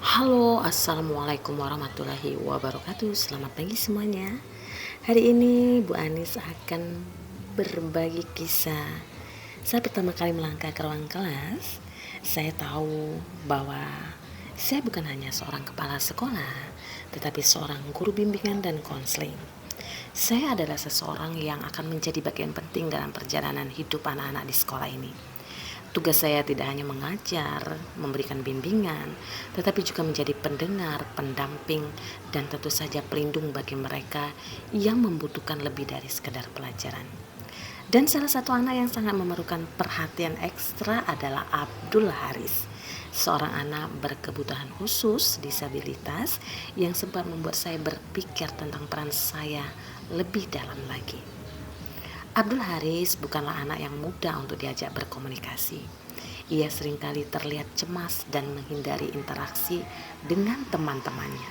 Halo, assalamualaikum warahmatullahi wabarakatuh. Selamat pagi semuanya. Hari ini Bu Anis akan berbagi kisah. Saat pertama kali melangkah ke ruang kelas, saya tahu bahwa saya bukan hanya seorang kepala sekolah, tetapi seorang guru bimbingan dan konseling. Saya adalah seseorang yang akan menjadi bagian penting dalam perjalanan hidup anak-anak di sekolah ini. Tugas saya tidak hanya mengajar, memberikan bimbingan, tetapi juga menjadi pendengar, pendamping, dan tentu saja pelindung bagi mereka yang membutuhkan lebih dari sekedar pelajaran. Dan salah satu anak yang sangat memerlukan perhatian ekstra adalah Abdul Haris, seorang anak berkebutuhan khusus disabilitas yang sempat membuat saya berpikir tentang peran saya lebih dalam lagi. Abdul Haris bukanlah anak yang mudah untuk diajak berkomunikasi. Ia seringkali terlihat cemas dan menghindari interaksi dengan teman-temannya.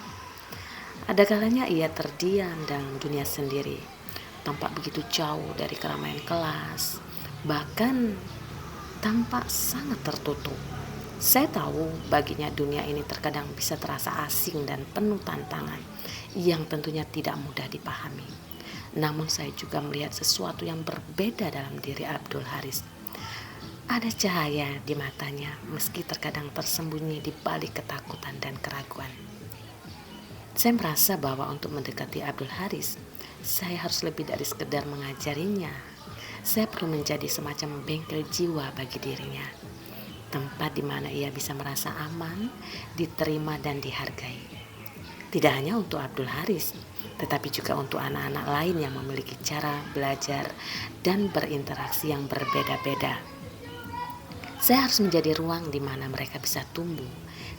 Ada kalanya ia terdiam dalam dunia sendiri, tampak begitu jauh dari keramaian kelas, bahkan tampak sangat tertutup. Saya tahu baginya dunia ini terkadang bisa terasa asing dan penuh tantangan yang tentunya tidak mudah dipahami. Namun saya juga melihat sesuatu yang berbeda dalam diri Abdul Haris. Ada cahaya di matanya meski terkadang tersembunyi di balik ketakutan dan keraguan. Saya merasa bahwa untuk mendekati Abdul Haris, saya harus lebih dari sekedar mengajarinya. Saya perlu menjadi semacam bengkel jiwa bagi dirinya. Tempat di mana ia bisa merasa aman, diterima dan dihargai. Tidak hanya untuk Abdul Haris, tetapi juga untuk anak-anak lain yang memiliki cara belajar dan berinteraksi yang berbeda-beda. Saya harus menjadi ruang di mana mereka bisa tumbuh,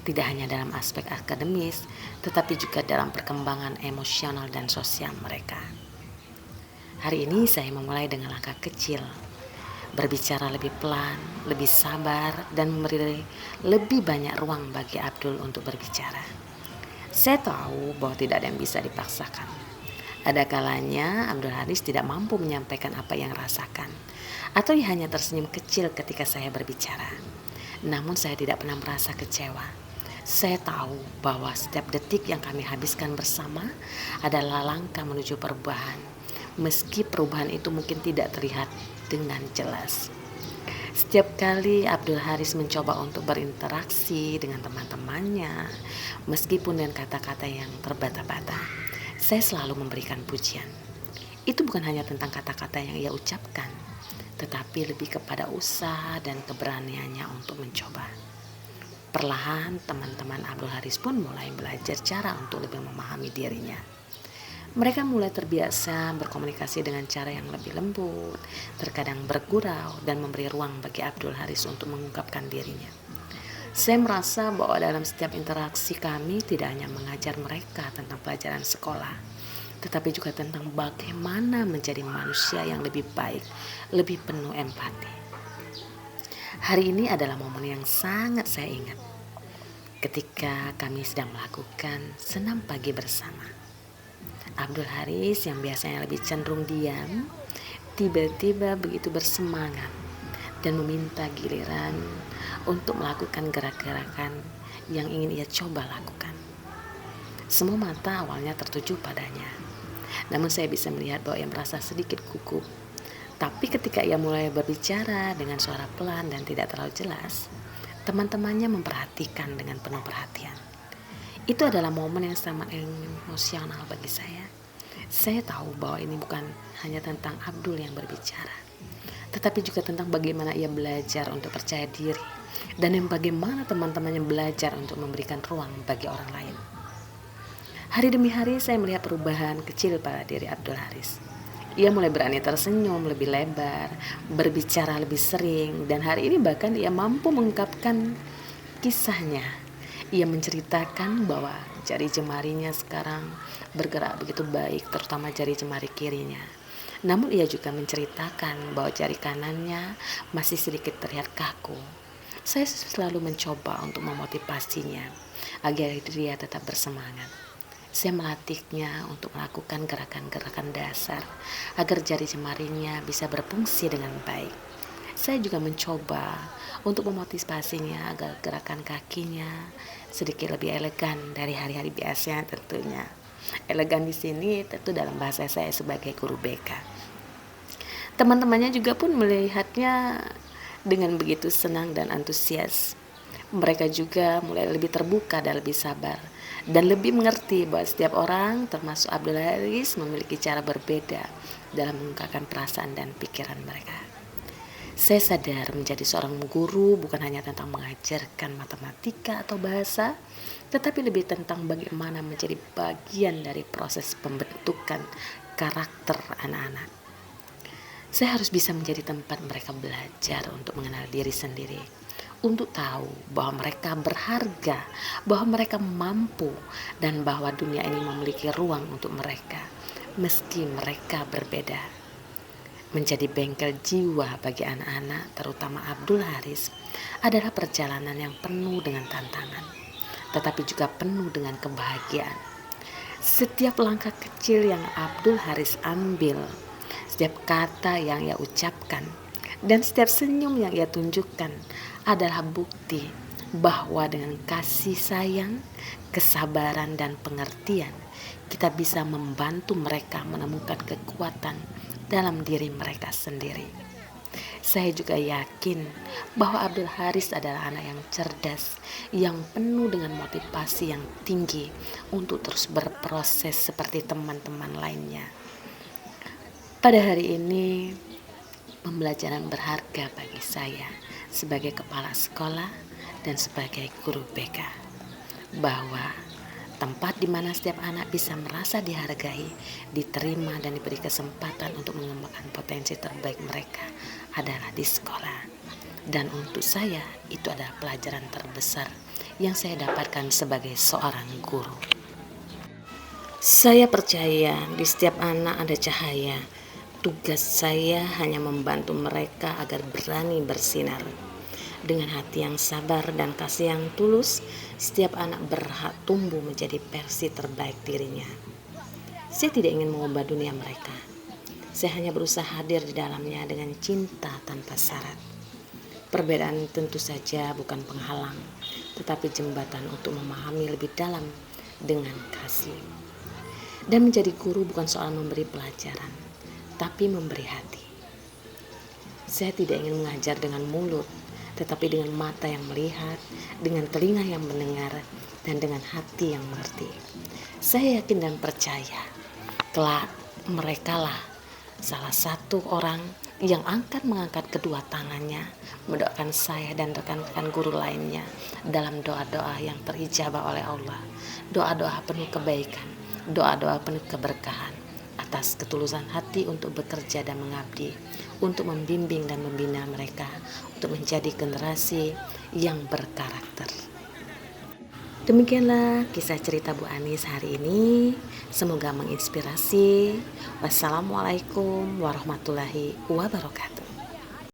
tidak hanya dalam aspek akademis, tetapi juga dalam perkembangan emosional dan sosial mereka. Hari ini saya memulai dengan langkah kecil, berbicara lebih pelan, lebih sabar, dan memberi lebih banyak ruang bagi Abdul untuk berbicara. Saya tahu bahwa tidak ada yang bisa dipaksakan. Ada kalanya Abdul Haris tidak mampu menyampaikan apa yang rasakan, atau ia hanya tersenyum kecil ketika saya berbicara. Namun saya tidak pernah merasa kecewa. Saya tahu bahwa setiap detik yang kami habiskan bersama adalah langkah menuju perubahan, meski perubahan itu mungkin tidak terlihat dengan jelas. Setiap kali Abdul Haris mencoba untuk berinteraksi dengan teman-temannya, meskipun dengan kata-kata yang terbata-bata, saya selalu memberikan pujian. Itu bukan hanya tentang kata-kata yang ia ucapkan, tetapi lebih kepada usaha dan keberaniannya untuk mencoba. Perlahan teman-teman Abdul Haris pun mulai belajar cara untuk lebih memahami dirinya. Mereka mulai terbiasa berkomunikasi dengan cara yang lebih lembut, terkadang bergurau dan memberi ruang bagi Abdul Haris untuk mengungkapkan dirinya. Saya merasa bahwa dalam setiap interaksi kami tidak hanya mengajar mereka tentang pelajaran sekolah, tetapi juga tentang bagaimana menjadi manusia yang lebih baik, lebih penuh empati. Hari ini adalah momen yang sangat saya ingat, ketika kami sedang melakukan senam pagi bersama. Abdul Haris yang biasanya lebih cenderung diam, tiba-tiba begitu bersemangat dan meminta giliran untuk melakukan gerak-gerakan yang ingin ia coba lakukan. Semua mata awalnya tertuju padanya, namun saya bisa melihat bahwa ia merasa sedikit gugup. Tapi ketika ia mulai berbicara dengan suara pelan dan tidak terlalu jelas, teman-temannya memperhatikan dengan penuh perhatian. Itu adalah momen yang sangat emosional bagi saya. Saya tahu bahwa ini bukan hanya tentang Abdul yang berbicara, tetapi juga tentang bagaimana ia belajar untuk percaya diri dan yang bagaimana teman-temannya belajar untuk memberikan ruang bagi orang lain. Hari demi hari saya melihat perubahan kecil pada diri Abdul Haris. Ia mulai berani tersenyum lebih lebar, berbicara lebih sering, dan hari ini bahkan ia mampu mengungkapkan kisahnya. Ia menceritakan bahwa jari jemarinya sekarang bergerak begitu baik, terutama jari jemari kirinya. Namun ia juga menceritakan bahwa jari kanannya masih sedikit terlihat kaku. Saya selalu mencoba untuk memotivasinya agar dia tetap bersemangat. Saya melatihnya untuk melakukan gerakan-gerakan dasar agar jari jemarinya bisa berfungsi dengan baik. Saya juga mencoba untuk memotivasinya agar gerakan kakinya sedikit lebih elegan dari hari-hari biasanya tentunya. Elegan di sini tentu dalam bahasa saya sebagai guru BK. Teman-temannya juga pun melihatnya dengan begitu senang dan antusias. Mereka juga mulai lebih terbuka dan lebih sabar dan lebih mengerti bahwa setiap orang termasuk Abdul Haris memiliki cara berbeda dalam mengungkapkan perasaan dan pikiran mereka. Saya sadar menjadi seorang guru bukan hanya tentang mengajarkan matematika atau bahasa, tetapi lebih tentang bagaimana menjadi bagian dari proses pembentukan karakter anak-anak. Saya harus bisa menjadi tempat mereka belajar untuk mengenal diri sendiri, untuk tahu bahwa mereka berharga, bahwa mereka mampu, dan bahwa dunia ini memiliki ruang untuk mereka, meski mereka berbeda. Menjadi bengkel jiwa bagi anak-anak, terutama Abdul Haris, adalah perjalanan yang penuh dengan tantangan, tetapi juga penuh dengan kebahagiaan. Setiap langkah kecil yang Abdul Haris ambil, setiap kata yang ia ucapkan, dan setiap senyum yang ia tunjukkan adalah bukti bahwa dengan kasih sayang, kesabaran, dan pengertian, kita bisa membantu mereka menemukan kekuatan dalam diri mereka sendiri. Saya juga yakin bahwa Abdul Haris adalah anak yang cerdas, yang penuh dengan motivasi yang tinggi untuk terus berproses seperti teman-teman lainnya. Pada hari ini, pembelajaran berharga bagi saya sebagai kepala sekolah dan sebagai guru BK, bahwa tempat di mana setiap anak bisa merasa dihargai, diterima, dan diberi kesempatan untuk mengembangkan potensi terbaik mereka adalah di sekolah. Dan untuk saya, itu adalah pelajaran terbesar yang saya dapatkan sebagai seorang guru. Saya percaya di setiap anak ada cahaya. Tugas saya hanya membantu mereka agar berani bersinar. Dengan hati yang sabar dan kasih yang tulus, setiap anak berhak tumbuh menjadi versi terbaik dirinya. Saya tidak ingin mengubah dunia mereka. Saya hanya berusaha hadir di dalamnya dengan cinta tanpa syarat. Perbedaan tentu saja bukan penghalang, tetapi jembatan untuk memahami lebih dalam dengan kasih. Dan menjadi guru bukan soal memberi pelajaran, tapi memberi hati. Saya tidak ingin mengajar dengan mulut, tetapi dengan mata yang melihat, dengan telinga yang mendengar, dan dengan hati yang mengerti. Saya yakin dan percaya, kelak merekalah salah satu orang yang akan mengangkat kedua tangannya, mendoakan saya dan rekan-rekan guru lainnya dalam doa-doa yang terijabah oleh Allah, doa-doa penuh kebaikan, doa-doa penuh keberkahan, atas ketulusan hati untuk bekerja dan mengabdi, untuk membimbing dan membina mereka, untuk menjadi generasi yang berkarakter. Demikianlah kisah cerita Bu Anis hari ini. Semoga menginspirasi. Wassalamualaikum warahmatullahi wabarakatuh.